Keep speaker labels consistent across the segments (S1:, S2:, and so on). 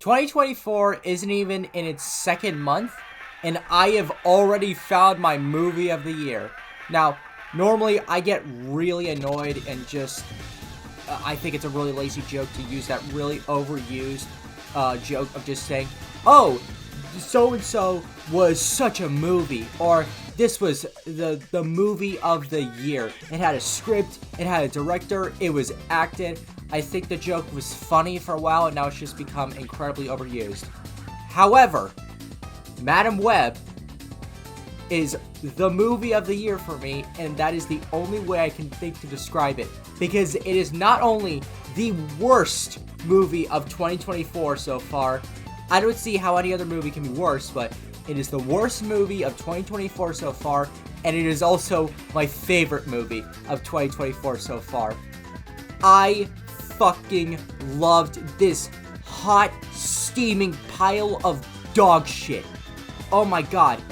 S1: 2024 isn't even in its second month, and I have already found my movie of the year. Now, normally I get really annoyed and just, I think it's a really lazy joke to use that really overused joke of just saying, oh, so-and-so was such a movie, or this was the movie of the year. It had a script, it had a director, it was acted. I think the joke was funny for a while, and now it's just become incredibly overused. However, Madame Web is the movie of the year for me, and that is the only way I can think to describe it, because it is not only the worst movie of 2024 so far. I don't see how any other movie can be worse, but it is the worst movie of 2024 so far, and it is also my favorite movie of 2024 so far. I fucking loved this hot, steaming pile of dog shit. Oh my god.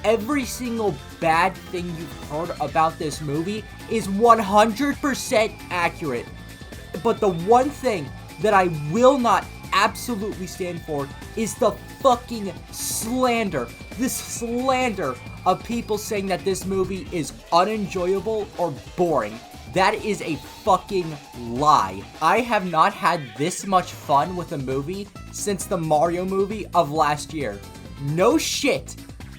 S1: Every single bad thing you've heard about this movie is 100% accurate. But the one thing that I will not absolutely stand for is the fucking slander. This slander of people saying that this movie is unenjoyable or boring. That is a fucking lie. I have not had this much fun with a movie since the Mario movie of last year. No shit.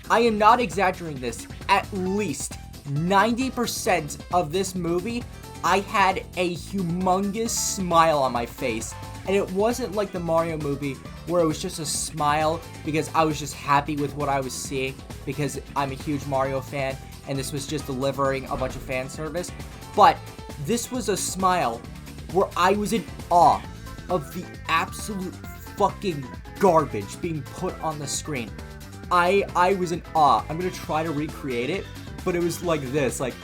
S1: I am not exaggerating this. At least 90% of this movie, I had a humongous smile on my face. And it wasn't like the Mario movie where it was just a smile because I was just happy with what I was seeing because I'm a huge Mario fan and this was just delivering a bunch of fan service. But this was a smile where I was in awe of the absolute fucking garbage being put on the screen. I was in awe. I'm gonna try to recreate it, but it was like this, like...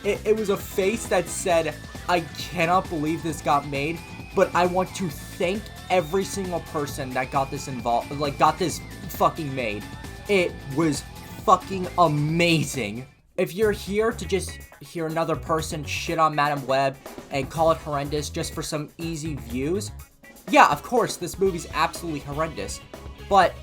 S1: It was a face that said, I cannot believe this got made, but I want to thank every single person that got this involved, like, got this fucking made. It was fucking amazing. If you're here to just hear another person shit on Madame Web and call it horrendous just for some easy views, yeah, of course, this movie's absolutely horrendous, but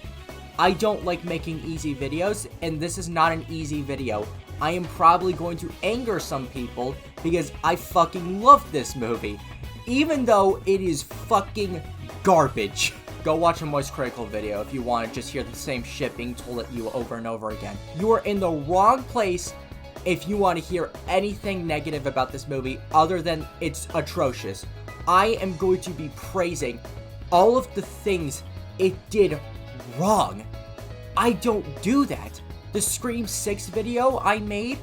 S1: I don't like making easy videos, and this is not an easy video. I am probably going to anger some people because I fucking love this movie, even though it is fucking garbage. Go watch a Moist Critical video if you want to just hear the same shit being told at you over and over again. You are in the wrong place if you want to hear anything negative about this movie other than it's atrocious. I am going to be praising all of the things it did wrong. I don't do that. The Scream 6 video I made,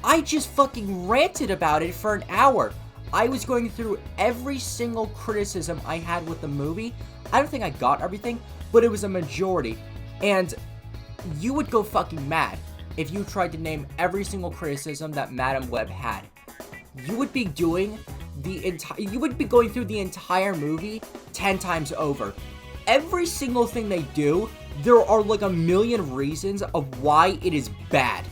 S1: I just fucking ranted about it for an hour. I was going through every single criticism I had with the movie. I don't think I got everything, but it was a majority. And you would go fucking mad if you tried to name every single criticism that Madame Web had. You would be doing you would be going through the entire movie 10 times over. Every single thing they do, there are like a million reasons of why it is bad.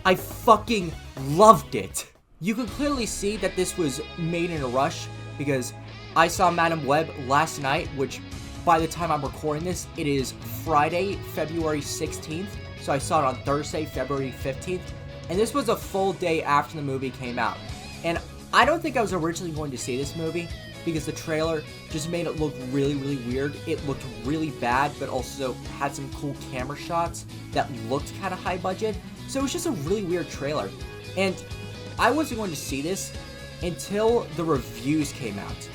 S1: I fucking loved it. You can clearly see that this was made in a rush because I saw Madame Web last night, which by the time I'm recording this, it is Friday, February 16th. So I saw it on Thursday, February 15th. And this was a full day after the movie came out. And I don't think I was originally going to see this movie because the trailer just made it look really, really weird. It looked really bad, but also had some cool camera shots that looked kind of high budget. So it was just a really weird trailer. And I wasn't going to see this until the reviews came out.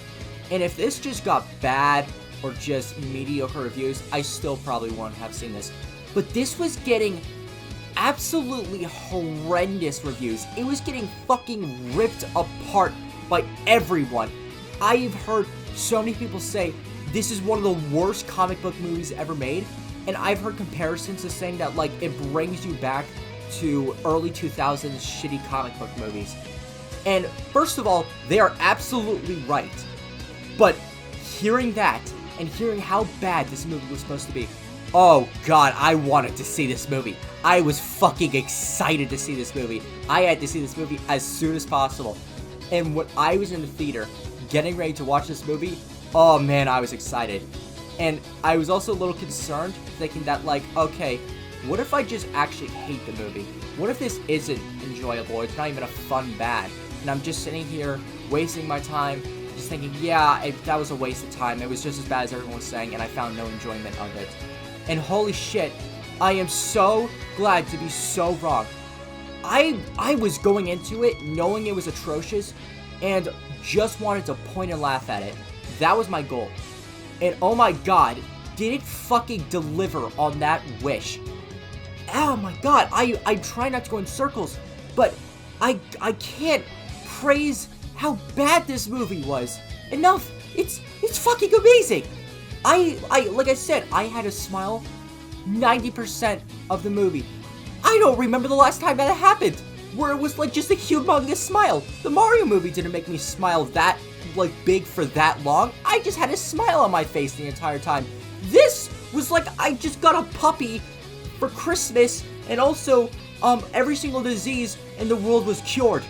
S1: And if this just got bad or just mediocre reviews, I still probably wouldn't have seen this. But this was getting absolutely horrendous reviews. It was getting fucking ripped apart by everyone. I've heard so many people say this is one of the worst comic book movies ever made, and I've heard comparisons to saying that like it brings you back to early 2000s shitty comic book movies. And first of all, they are absolutely right. But hearing that and hearing how bad this movie was supposed to be, oh god, I wanted to see this movie. I was fucking excited to see this movie. I had to see this movie as soon as possible. And when I was in the theater getting ready to watch this movie, Oh man, I was excited. And I was also a little concerned, thinking that like, okay, what if I just actually hate the movie? What if this isn't enjoyable? It's not even a fun bad. And I'm just sitting here wasting my time, just thinking, yeah, that was a waste of time. It was just as bad as everyone was saying, and I found no enjoyment of it. And holy shit, I am so glad to be so wrong. I was going into it knowing it was atrocious and just wanted to point and laugh at it. That was my goal. And oh my god, did it fucking deliver on that wish. Oh my god, I try not to go in circles, but I can't praise how bad this movie was enough. It's fucking amazing. I like I said, I had a smile 90% of the movie. I don't remember the last time that happened, where it was like just a humongous smile. The Mario movie didn't make me smile that like big for that long. I just had a smile on my face the entire time. This was like I just got a puppy for Christmas, and also every single disease in the world was cured.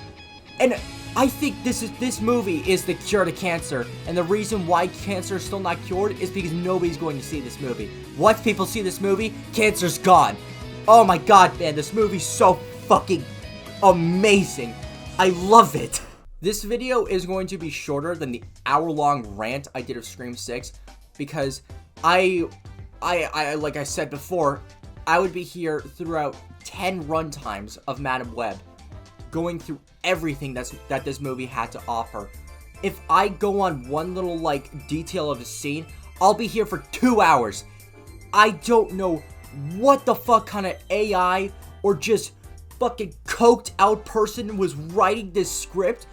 S1: And I think this movie is the cure to cancer, and the reason why cancer is still not cured is because nobody's going to see this movie. Once people see this movie, cancer's gone. Oh my god, man, this movie's so fucking amazing. I love it. This video is going to be shorter than the hour-long rant I did of Scream 6, because I like I said before, I would be here throughout 10 runtimes of Madame Web, going through everything that this movie had to offer. If I go on one little like detail of a scene, I'll be here for 2 hours. I don't know what the fuck kind of AI or just fucking coked out person was writing this script,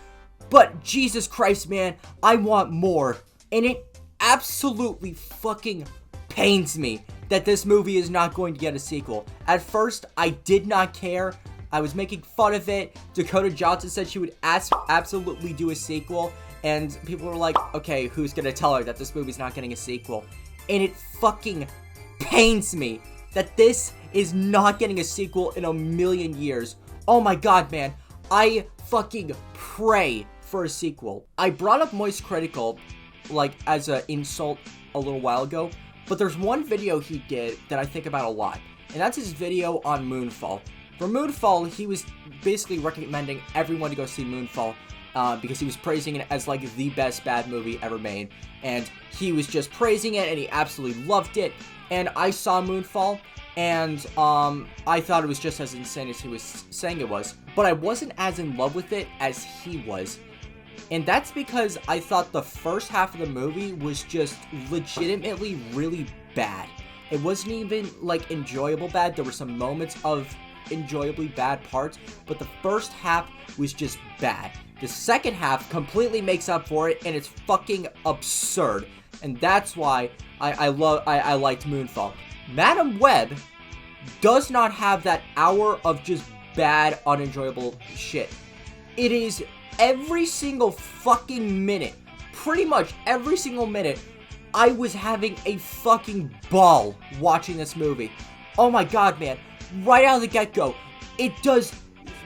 S1: but Jesus Christ, man, I want more. And it absolutely fucking pains me that this movie is not going to get a sequel. At first, I did not care. I was making fun of it. Dakota Johnson said she would absolutely do a sequel, and people were like, okay, who's gonna tell her that this movie's not getting a sequel? And it fucking pains me that this is not getting a sequel in a million years. Oh my god, man. I fucking pray for a sequel. I brought up Moist Critical, like, as an insult a little while ago, but there's one video he did that I think about a lot, and that's his video on Moonfall. For Moonfall, he was basically recommending everyone to go see Moonfall, because he was praising it as, like, the best bad movie ever made, and he was just praising it, and he absolutely loved it, and I saw Moonfall, and I thought it was just as insane as he was saying it was, but I wasn't as in love with it as he was. And that's because I thought the first half of the movie was just legitimately really bad. It wasn't even like enjoyable bad. There were some moments of enjoyably bad parts, but the first half was just bad. The second half completely makes up for it, and it's fucking absurd. And that's why I liked Moonfall. Madame Web does not have that hour of just bad, unenjoyable shit. It is every single fucking minute, pretty much every single minute, I was having a fucking ball watching this movie. Oh my god, man. Right out of the get-go, it does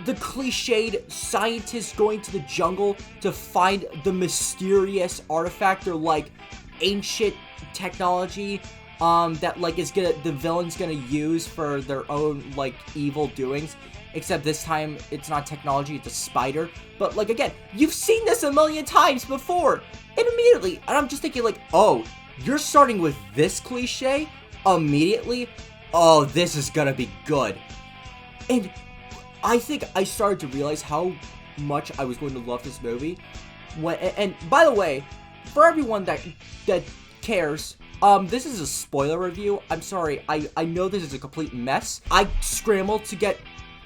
S1: the cliched scientists going to the jungle to find the mysterious artifact or like ancient technology that like the villain's gonna use for their own like evil doings. Except this time, it's not technology, it's a spider. But, like, again, you've seen this a million times before. And immediately, and I'm just thinking, like, oh, you're starting with this cliche? Immediately? Oh, this is gonna be good. And I think I started to realize how much I was going to love this movie. And by the way, for everyone that cares, this is a spoiler review. I'm sorry, I know this is a complete mess. I scrambled to get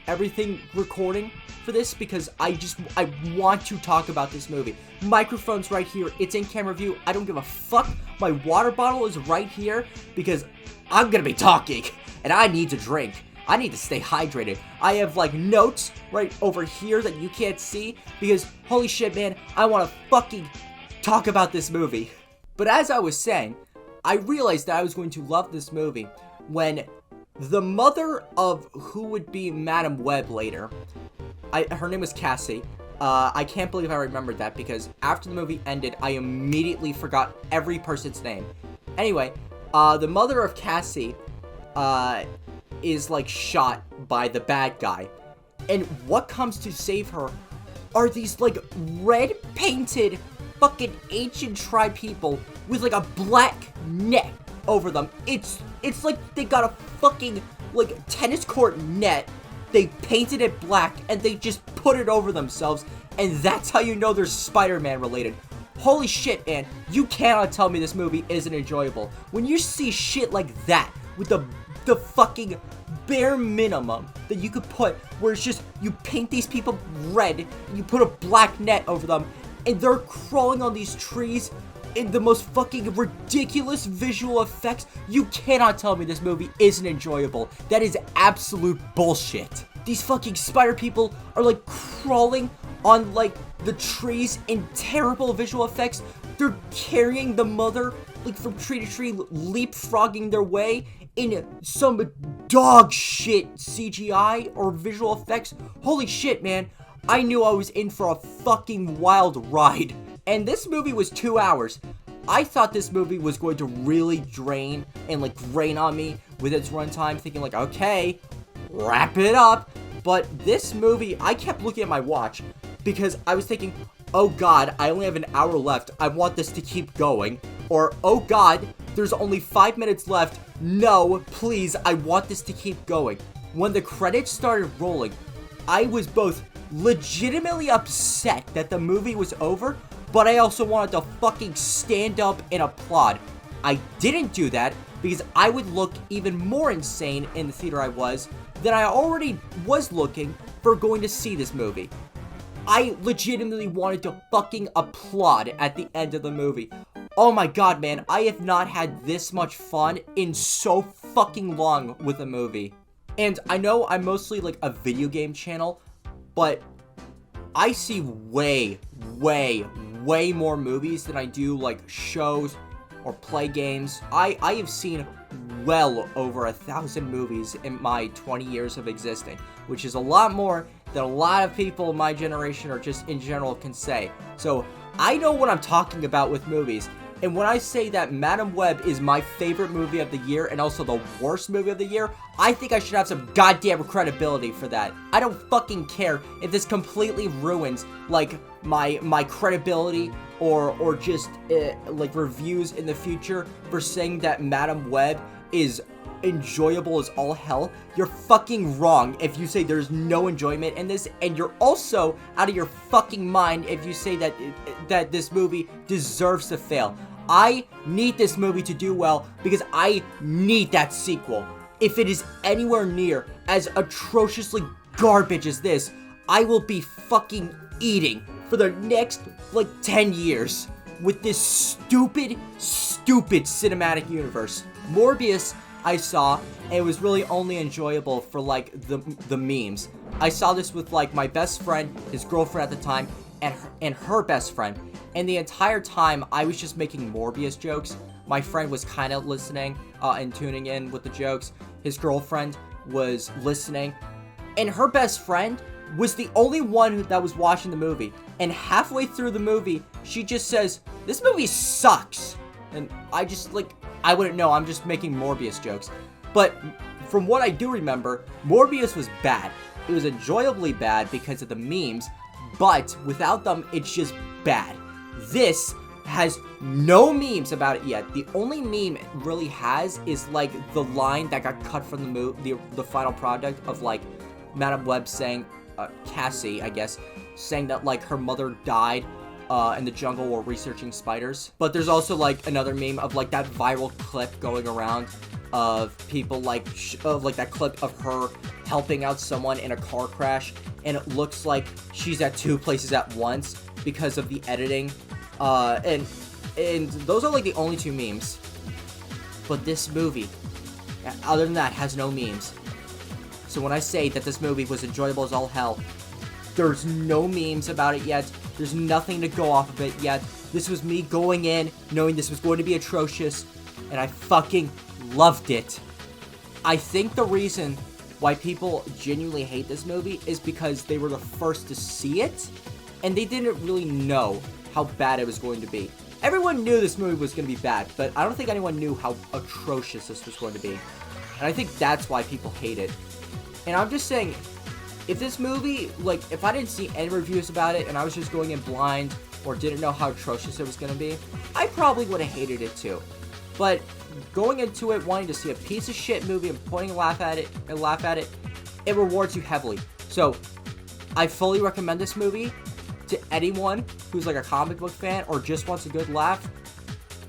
S1: everything recording for this because I want to talk about this movie. Microphone's right here. It's in camera view. I don't give a fuck. My water bottle is right here because I'm gonna be talking and I need to drink. I need to stay hydrated. I have like notes right over here that you can't see because holy shit, man, I want to fucking talk about this movie. But as I was saying, I realized that I was going to love this movie when the mother of who would be Madame Web later, her name was Cassie, I can't believe I remembered that because after the movie ended, I immediately forgot every person's name. Anyway, the mother of Cassie, is like shot by the bad guy. And what comes to save her are these like red painted fucking ancient tribe people with like a black net over them. It's like they got a fucking like tennis court net. They painted it black and they just put it over themselves, and that's how you know they're Spider-Man related. Holy shit, man. You cannot tell me this movie isn't enjoyable. When you see shit like that with the fucking bare minimum that you could put, where it's just you paint these people red, you put a black net over them, and they're crawling on these trees in the most fucking ridiculous visual effects. You cannot tell me this movie isn't enjoyable. That is absolute bullshit. These fucking spider people are like crawling on like the trees in terrible visual effects. They're carrying the mother like from tree to tree, leapfrogging their way in some dog shit CGI or visual effects. Holy shit, man. I knew I was in for a fucking wild ride. And this movie was 2 hours. I thought this movie was going to really drain and like grain on me with its runtime, thinking like, okay, wrap it up. But this movie, I kept looking at my watch because I was thinking, oh god, I only have an hour left. I want this to keep going. Or, oh god, there's only 5 minutes left. No, please, I want this to keep going. When the credits started rolling, I was both legitimately upset that the movie was over, but I also wanted to fucking stand up and applaud. I didn't do that because I would look even more insane in the theater I was than I already was looking for going to see this movie. I legitimately wanted to fucking applaud at the end of the movie. Oh my god, man, I have not had this much fun in so fucking long with a movie. And I know I'm mostly like a video game channel, but I see way more movies than I do like shows or play games. I have seen well over 1,000 movies in my 20 years of existing, which is a lot more than a lot of people in my generation or just in general can say. So I know what I'm talking about with movies. And when I say that Madame Web is my favorite movie of the year and also the worst movie of the year, I think I should have some goddamn credibility for that. I don't fucking care if this completely ruins, like, my credibility or just, like, reviews in the future for saying that Madame Web is enjoyable as all hell. You're fucking wrong if you say there's no enjoyment in this, and you're also out of your fucking mind if you say that this movie deserves to fail. I need this movie to do well because I need that sequel. If it is anywhere near as atrociously garbage as this, I will be fucking eating for the next, like, 10 years with this stupid cinematic universe. Morbius, I saw, and it was really only enjoyable for, like, the memes. I saw this with, like, my best friend, his girlfriend at the time, and her best friend. And the entire time, I was just making Morbius jokes. My friend was kind of listening and tuning in with the jokes. His girlfriend was listening. And her best friend was the only one that was watching the movie. And halfway through the movie, she just says, "This movie sucks." And I just, like, I wouldn't know. I'm just making Morbius jokes. But from what I do remember, Morbius was bad. It was enjoyably bad because of the memes. But without them, it's just bad. This has no memes about it yet. The only meme it really has is like the line that got cut from the final product of like Madame Web saying, Cassie, I guess, saying that like her mother died in the jungle while researching spiders. But there's also like another meme of like that viral clip going around of people like of like that clip of her helping out someone in a car crash, and it looks like she's at 2 places at once because of the editing. And those are like the only 2 memes. But this movie, other than that, has no memes. So when I say that this movie was enjoyable as all hell, there's no memes about it yet. There's nothing to go off of it yet. This was me going in, knowing this was going to be atrocious, and I fucking loved it. I think the reason why people genuinely hate this movie is because they were the first to see it, and they didn't really know how bad it was going to be. Everyone knew this movie was going to be bad, but I don't think anyone knew how atrocious this was going to be. And I think that's why people hate it. And I'm just saying, if this movie, like, if I didn't see any reviews about it and I was just going in blind or didn't know how atrocious it was going to be, I probably would have hated it too. But going into it wanting to see a piece of shit movie and pointing a laugh at it, it rewards you heavily. So, I fully recommend this movie to anyone who's like a comic book fan or just wants a good laugh.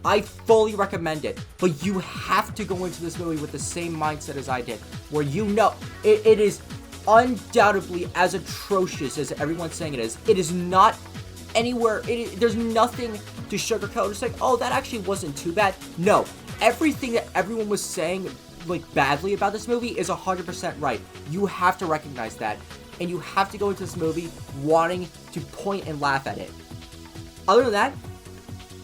S1: I fully recommend it, but you have to go into this movie with the same mindset as I did, where you know it is undoubtedly as atrocious as everyone's saying it is. It is not anywhere, there's nothing to sugarcoat. It's like, oh, that actually wasn't too bad. No, everything that everyone was saying like badly about this movie is 100% right. You have to recognize that, and you have to go into this movie wanting to point and laugh at it. Other than that,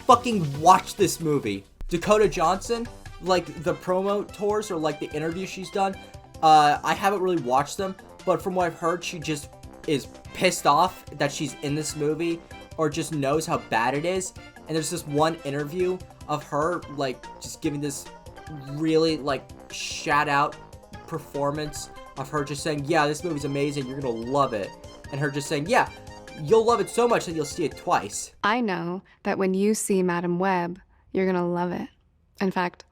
S1: fucking watch this movie. Dakota Johnson, like the promo tours or like the interviews she's done, I haven't really watched them, but from what I've heard, she just is pissed off that she's in this movie or just knows how bad it is. And there's this one interview of her like just giving this really like shout out performance of her just saying, yeah, this movie's amazing, you're gonna love it. And her just saying, yeah, you'll love it so much that you'll see it twice.
S2: I know that when you see Madam Web, you're gonna love it. In fact,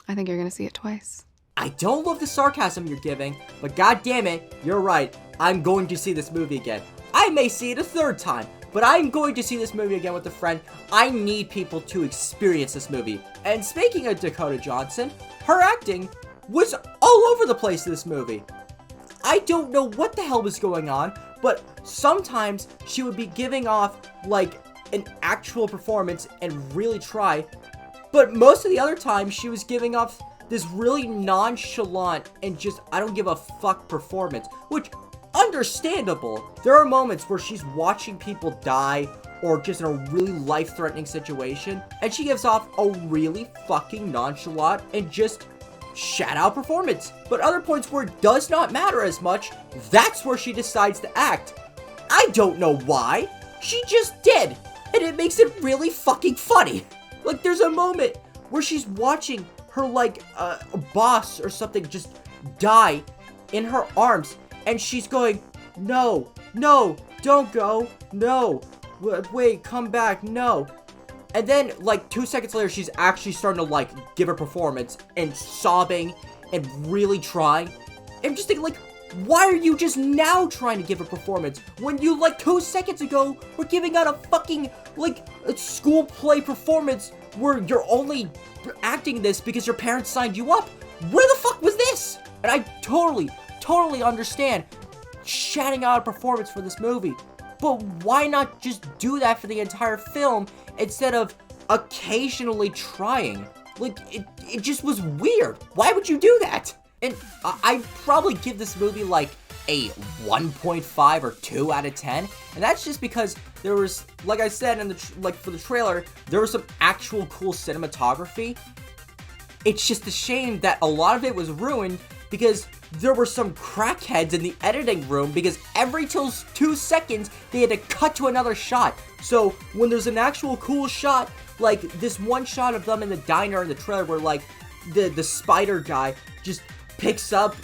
S2: I think you're gonna see it twice.
S1: I don't love the sarcasm you're giving, but god damn it, you're right. I'm going to see this movie again. I may see it a third time, but I'm going to see this movie again with a friend. I need people to experience this movie. And speaking of Dakota Johnson, her acting was all over the place in this movie. I don't know what the hell was going on, but sometimes she would be giving off like an actual performance and really try, but most of the other time she was giving off this really nonchalant and just I don't give a fuck performance, which understandable. There are moments where she's watching people die or just in a really life-threatening situation, and she gives off a really fucking nonchalant and just shout-out performance. But other points where it does not matter as much, that's where she decides to act. I don't know why. She just did. And it makes it really fucking funny. Like, there's a moment where she's watching her, like, boss or something just die in her arms. And she's going, no, no, don't go, no, wait, come back, no. And then, like, 2 seconds later, she's actually starting to, like, give her performance and sobbing and really trying. I'm just thinking, like, why are you just now trying to give a performance when you, like, 2 seconds ago were giving out a fucking, like, a school play performance where you're only acting this because your parents signed you up? Where the fuck was this? And I totally understand shouting out a performance for this movie. But why not just do that for the entire film instead of occasionally trying? Like, it just was weird. Why would you do that? And I'd probably give this movie like a 1.5 or 2 out of 10. And that's just because there was, like I said in the for the trailer, there was some actual cool cinematography. It's just a shame that a lot of it was ruined because there were some crackheads in the editing room because every 2 seconds they had to cut to another shot. So when there's an actual cool shot, like this one shot of them in the diner in the trailer where like the spider guy just picks up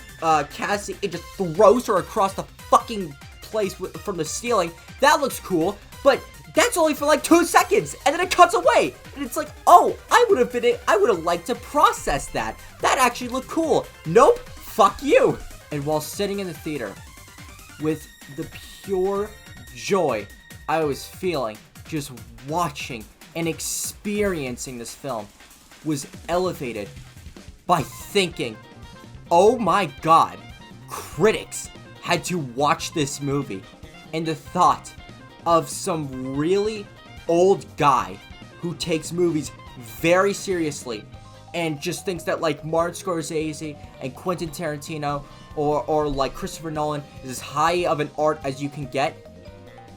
S1: Cassie and just throws her across the fucking place from the ceiling, that looks cool, but that's only for like 2 seconds, and then it cuts away, and it's like, oh, I would have liked to process that. That actually looked cool. Nope, fuck you. And while sitting in the theater, with the pure joy I was feeling just watching and experiencing this film, was elevated by thinking, oh my god, critics had to watch this movie, and the thought of some really old guy who takes movies very seriously and just thinks that like Martin Scorsese and Quentin Tarantino or like Christopher Nolan is as high of an art as you can get,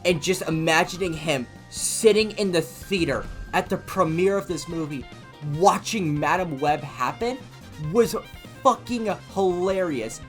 S1: and just imagining him sitting in the theater at the premiere of this movie watching Madam Web happen was fucking hilarious.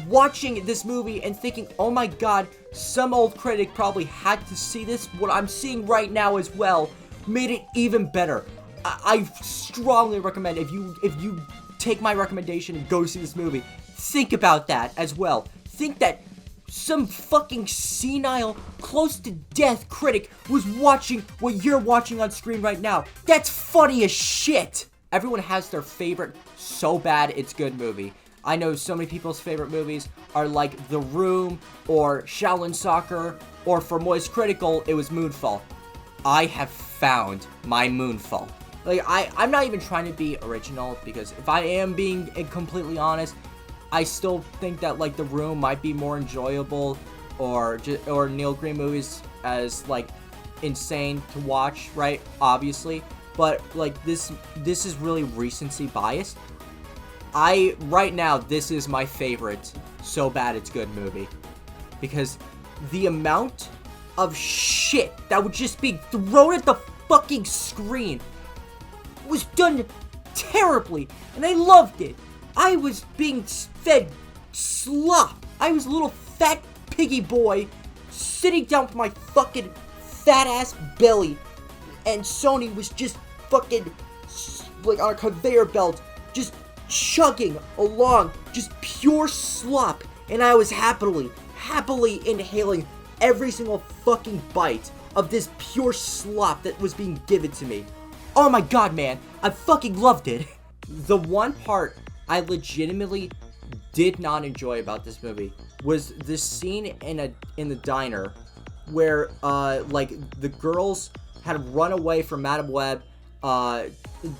S1: Watching this movie and thinking, oh my god, some old critic probably had to see this. What I'm seeing right now as well made it even better. I strongly recommend, if you take my recommendation and go see this movie, think about that as well. Think that some fucking senile, close to death critic was watching what you're watching on screen right now. That's funny as shit. Everyone has their favorite so bad it's good movie. I know so many people's favorite movies are like The Room or Shaolin Soccer, or for Moist Critical, it was Moonfall. I have found my Moonfall. Like, I'm not even trying to be original, because if I am being completely honest, I still think that, like, The Room might be more enjoyable, or Neil Green movies as, like, insane to watch, right? Obviously. But, like, this is really recency biased. Right now, this is my favorite so bad it's good movie. Because the amount of shit that would just be thrown at the fucking screen was done terribly, and I loved it. I was being fed slop. I was a little fat piggy boy sitting down with my fucking fat ass belly, and Sony was just fucking like on a conveyor belt, just chugging along, just pure slop, and I was happily inhaling every single fucking bite of this pure slop that was being given to me. Oh my god, man, I fucking loved it. The one part I legitimately did not enjoy about this movie was this scene in the diner where like the girls had run away from Madame Web,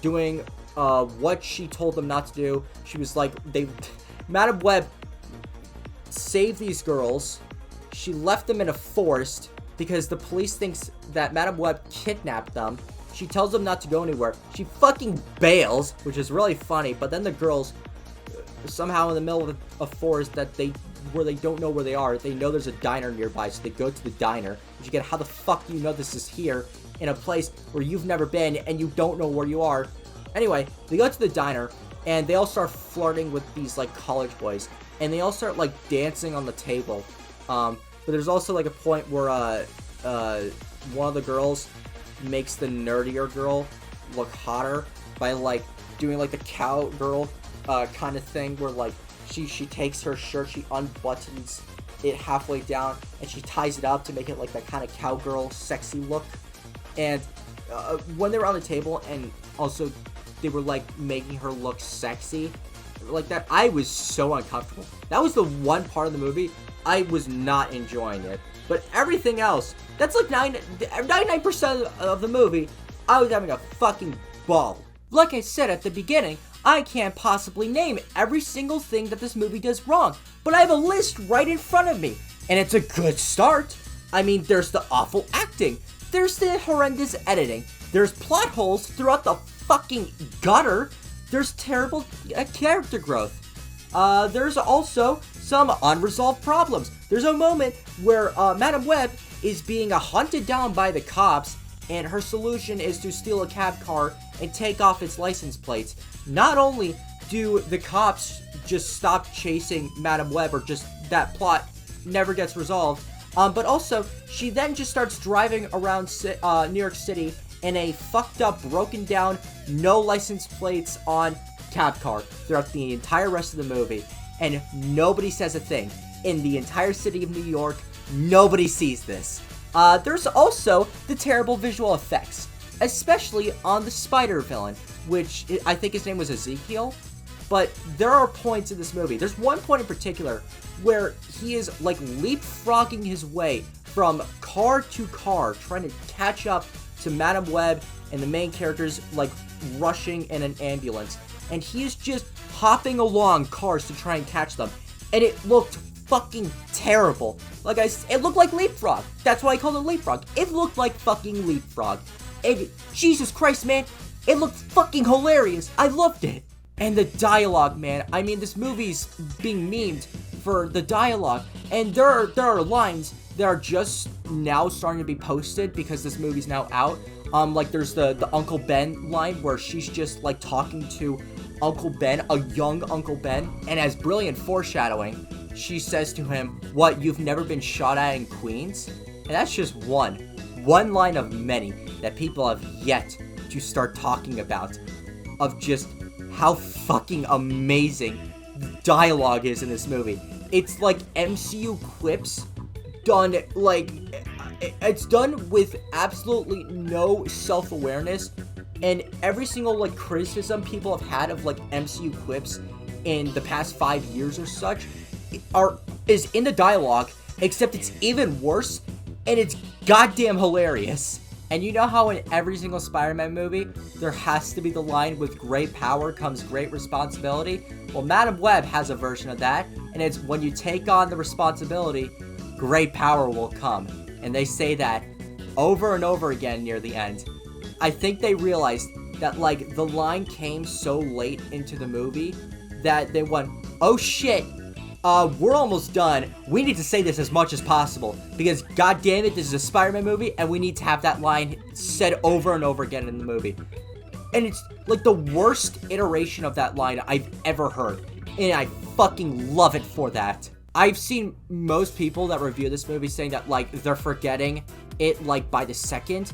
S1: doing what she told them not to do. She was like, Madame Web saved these girls. She left them in a forest because the police thinks that Madame Web kidnapped them. She tells them not to go anywhere. She fucking bails, which is really funny. But then the girls, somehow in the middle of a forest where they don't know where they are, they know there's a diner nearby, so they go to the diner. Which you get, how the fuck do you know this is here in a place where you've never been and you don't know where you are? Anyway, they go to the diner and they all start flirting with these like college boys, and they all start like dancing on the table. But there's also like a point where one of the girls makes the nerdier girl look hotter by like doing like the cowgirl kind of thing, where like she takes her shirt, she unbuttons it halfway down, and she ties it up to make it like that kind of cowgirl sexy look. And when they were on the table, and also they were like making her look sexy like that, I was so uncomfortable. That was the one part of the movie I was not enjoying it. But everything else, that's like 99% of the movie, I was having a fucking ball. Like I said at the beginning, I can't possibly name every single thing that this movie does wrong, but I have a list right in front of me, and it's a good start. I mean, there's the awful acting, there's the horrendous editing, there's plot holes throughout the fucking gutter, there's terrible character growth. There's also some unresolved problems. There's a moment where Madame Web is being hunted down by the cops, and her solution is to steal a cab car and take off its license plates. Not only do the cops just stop chasing Madame Web, or just that plot never gets resolved, but also she then just starts driving around New York City in a fucked up, broken down, no license plates on cab car throughout the entire rest of the movie, and nobody says a thing. In the entire city of New York, nobody sees this. There's also the terrible visual effects, especially on the spider villain, which I think his name was Ezekiel. But there are points in this movie, there's one point in particular where he is like leapfrogging his way from car to car, trying to catch up to Madame Web and the main characters, like rushing in an ambulance, and he is just hopping along cars to try and catch them, and it looked fucking terrible. Like it looked like Leapfrog. That's why I called it Leapfrog. It looked like fucking Leapfrog. And Jesus Christ, man, it looked fucking hilarious. I loved it. And the dialogue, man. I mean, this movie's being memed for the dialogue, and there are lines that are just now starting to be posted because this movie's now out. Like there's the Uncle Ben line where she's just like talking to Uncle Ben, a young Uncle Ben, and as brilliant foreshadowing, she says to him, "What, you've never been shot at in Queens?" And that's just one line of many that people have yet to start talking about, of just how fucking amazing dialogue is in this movie. It's like MCU quips done, like, it's done with absolutely no self-awareness, and every single, like, criticism people have had of, like, MCU quips in the past 5 years or such is in the dialogue, except it's even worse, and it's goddamn hilarious. And you know how in every single Spider-Man movie, there has to be the line, "With great power comes great responsibility"? Well, Madame Web has a version of that, and it's, "When you take on the responsibility, great power will come." And they say that over and over again near the end. I think they realized that, like, the line came so late into the movie that they went, "Oh shit, we're almost done. We need to say this as much as possible, because god damn it, this is a Spider-Man movie, and we need to have that line said over and over again in the movie." And it's, like, the worst iteration of that line I've ever heard, and I fucking love it for that. I've seen most people that review this movie saying that, like, they're forgetting it, like, by the second.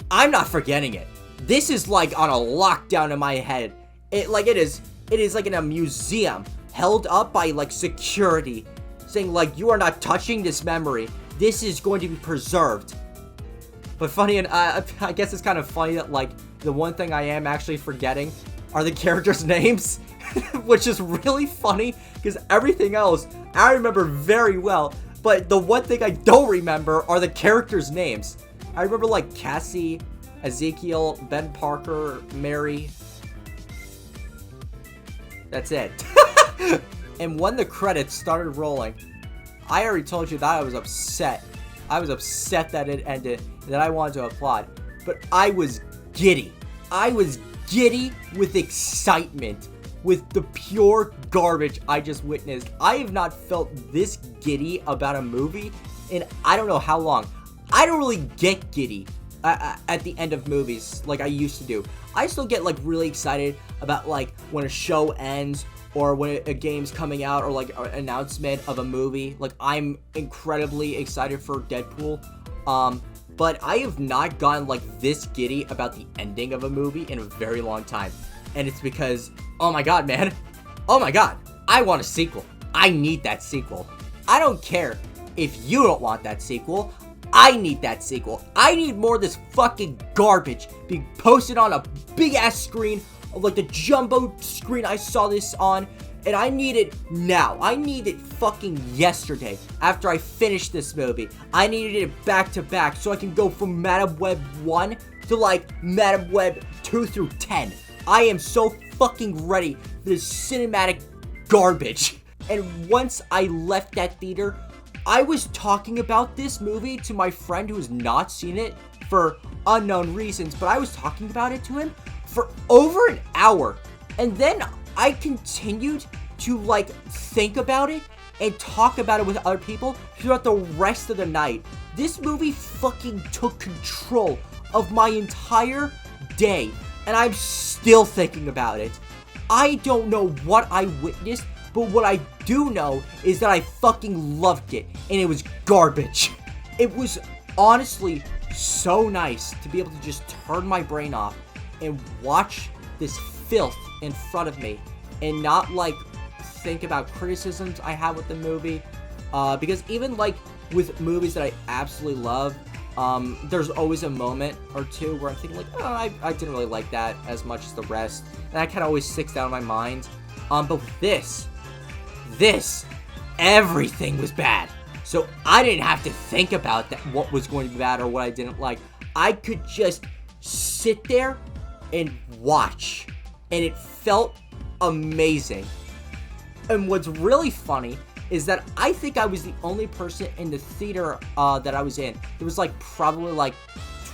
S1: I'm not forgetting it. This is, like, on a lockdown in my head. It is like in a museum, held up by, like, security, saying, like, "You are not touching this memory. This is going to be preserved." But funny, and I guess it's kind of funny that, like, the one thing I am actually forgetting are the characters' names, which is really funny, because everything else I remember very well, but the one thing I don't remember are the characters' names. I remember, like, Cassie, Ezekiel, Ben Parker, Mary. That's it. And when the credits started rolling, I already told you that I was upset. I was upset that it ended, that I wanted to applaud. But I was giddy. I was giddy with excitement, with the pure garbage I just witnessed. I have not felt this giddy about a movie in I don't know how long. I don't really get giddy at the end of movies like I used to do. I still get, like, really excited about, like, when a show ends, or when a game's coming out, or, like, an announcement of a movie. Like, I'm incredibly excited for Deadpool. But I have not gotten, like, this giddy about the ending of a movie in a very long time. And it's because, oh my god, man. Oh my god. I want a sequel. I need that sequel. I don't care if you don't want that sequel. I need that sequel. I need more of this fucking garbage being posted on a big-ass screen, like the jumbo screen I saw this on, and I need it now. I need it fucking yesterday after I finished this movie. I needed it back to back so I can go from Madame Web 1 to, like, Madame Web 2 through 10. I am so fucking ready for this cinematic garbage. And once I left that theater, I was talking about this movie to my friend who has not seen it for unknown reasons, but I was talking about it to him for over an hour. And then I continued to, like, think about it and talk about it with other people throughout the rest of the night. This movie fucking took control of my entire day, and I'm still thinking about it. I don't know what I witnessed, but what I do know is that I fucking loved it, and it was garbage. It was honestly so nice to be able to just turn my brain off and watch this filth in front of me, and not, like, think about criticisms I have with the movie, because even, like, with movies that I absolutely love, there's always a moment or two where I'm thinking, like, oh, I didn't really like that as much as the rest, and that kind of always sticks out in my mind. But with this, everything was bad. So I didn't have to think about that, what was going to be bad or what I didn't like. I could just sit there and watch, and it felt amazing. And what's really funny is that I think I was the only person in the theater that I was in. There was, like, probably, like,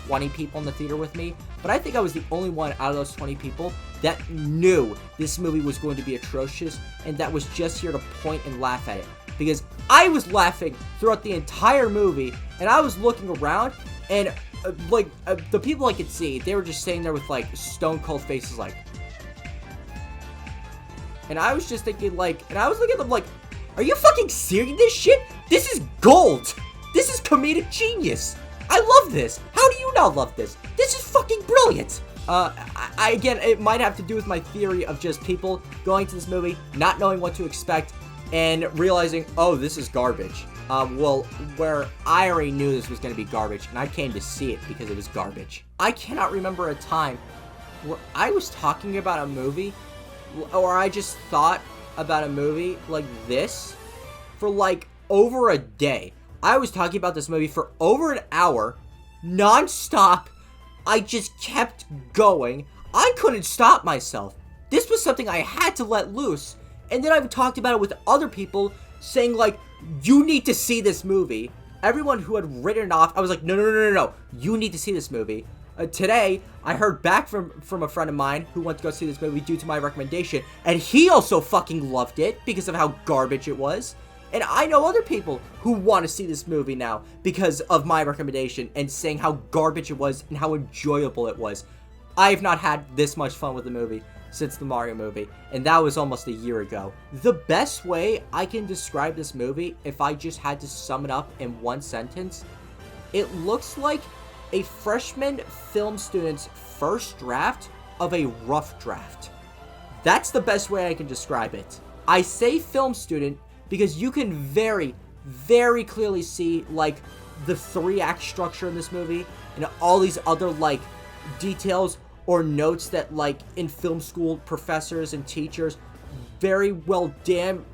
S1: 20 people in the theater with me, but I think I was the only one out of those 20 people that knew this movie was going to be atrocious, and that was just here to point and laugh at it. Because I was laughing throughout the entire movie, and I was looking around, and the people I could see, they were just sitting there with, like, stone cold faces, like. And I was just thinking, like, and I was looking at them like, Are you fucking seeing this shit? This is gold. This is comedic genius. I love this. How do you not love this? This is fucking brilliant. Again, it might have to do with my theory of just people going to this movie, not knowing what to expect, and realizing, oh, this is garbage. Well, where I already knew this was going to be garbage, and I came to see it because it was garbage. I cannot remember a time where I was talking about a movie, or I just thought about a movie like this for like over a day. I was talking about this movie for over an hour, non-stop. I just kept going. I couldn't stop myself. This was something I had to let loose. And then I've talked about it with other people, saying like, you need to see this movie. Everyone who had written it off, I was like, no, you need to see this movie. Today, I heard back from a friend of mine who went to go see this movie due to my recommendation, and he also fucking loved it because of how garbage it was. And I know other people who want to see this movie now because of my recommendation and saying how garbage it was and how enjoyable it was. I have not had this much fun with the movie since the Mario movie, and that was almost a year ago. The best way I can describe this movie, if I just had to sum it up in one sentence, it looks like a freshman film student's first draft of a rough draft. That's the best way I can describe it. I say film student because you can very, very clearly see, like, the 3-act structure in this movie and all these other, like, details or notes that, like, in film school professors and teachers very well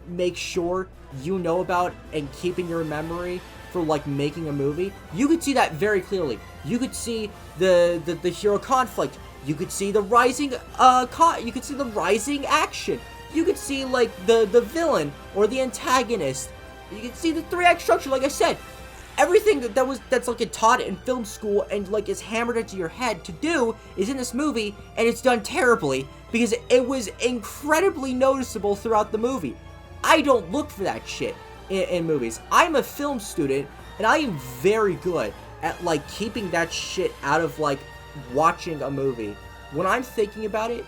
S1: make sure you know about and keep in your memory for, like, making a movie. You could see that very clearly. You could see the hero conflict. You could see the rising action. You could see, like, the villain or the antagonist. You could see the 3-act structure, like I said. Everything that's like taught in film school and like is hammered into your head to do is in this movie, and it's done terribly because it was incredibly noticeable throughout the movie. I don't look for that shit in movies. I'm a film student, and I am very good at like keeping that shit out of like watching a movie. When I'm thinking about it,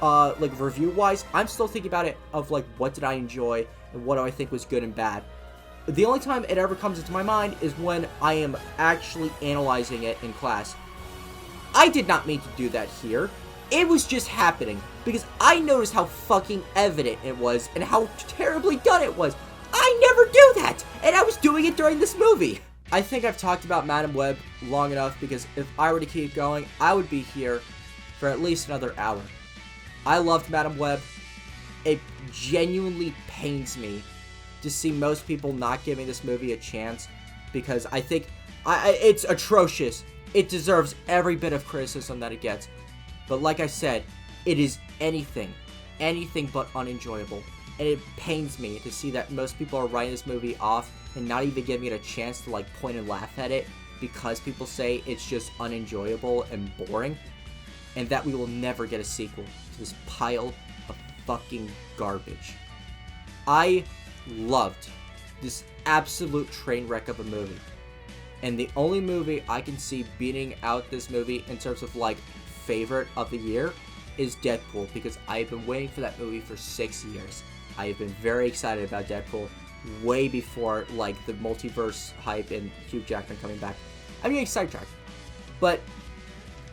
S1: like review-wise, I'm still thinking about it of like what did I enjoy and what do I think was good and bad. The only time it ever comes into my mind is when I am actually analyzing it in class. I did not mean to do that here. It was just happening because I noticed how fucking evident it was and how terribly done it was. I never do that, and I was doing it during this movie. I think I've talked about Madame Web long enough because if I were to keep going, I would be here for at least another hour. I loved Madame Web. It genuinely pains me to see most people not giving this movie a chance because I think it's atrocious. It deserves every bit of criticism that it gets. But like I said, it is anything but unenjoyable. And it pains me to see that most people are writing this movie off and not even giving it a chance to like point and laugh at it because people say it's just unenjoyable and boring, and that we will never get a sequel to this pile of fucking garbage. I loved this absolute train wreck of a movie, and the only movie I can see beating out this movie in terms of like favorite of the year is Deadpool, because I've been waiting for that movie for 6 years. I have been very excited about Deadpool way before like the multiverse hype and Hugh Jackman coming back. I'm getting sidetracked, but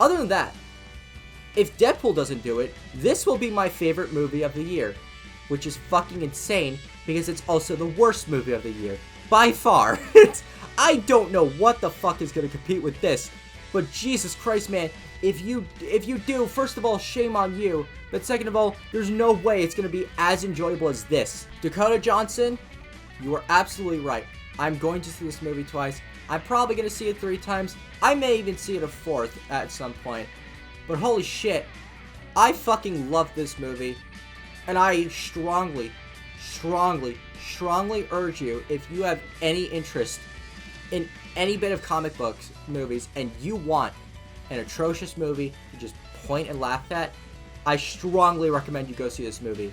S1: other than that, if Deadpool doesn't do it, this will be my favorite movie of the year, which is fucking insane because it's also the worst movie of the year by far. I don't know what the fuck is gonna compete with this, but Jesus Christ, man, if you do, first of all, shame on you, but second of all, there's no way it's gonna be as enjoyable as this. Dakota Johnson, you are absolutely right. I'm going to see this movie twice. I'm probably gonna see it 3 times. I may even see it a 4th at some point. But holy shit, I fucking love this movie, and I strongly urge you, if you have any interest in any bit of comic books movies and you want an atrocious movie to just point and laugh at, I strongly recommend you go see this movie.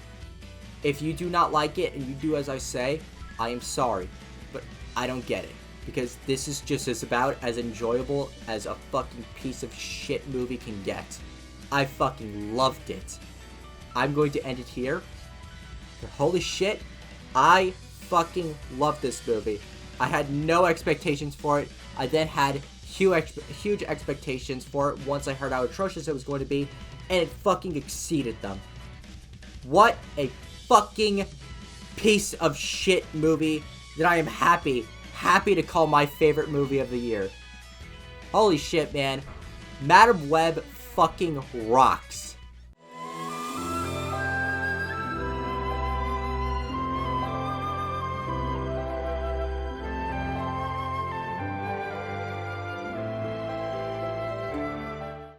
S1: If you do not like it and you do as I say, I am sorry, but I don't get it, because this is just about as enjoyable as a fucking piece of shit movie can get. I fucking loved it. I'm going to end it here. But holy shit, I fucking loved this movie. I had no expectations for it. I then had huge expectations for it once I heard how atrocious it was going to be, and it fucking exceeded them. What a fucking piece of shit movie that I am happy to call my favorite movie of the year. Holy shit, man. Madam Web fucking rocks.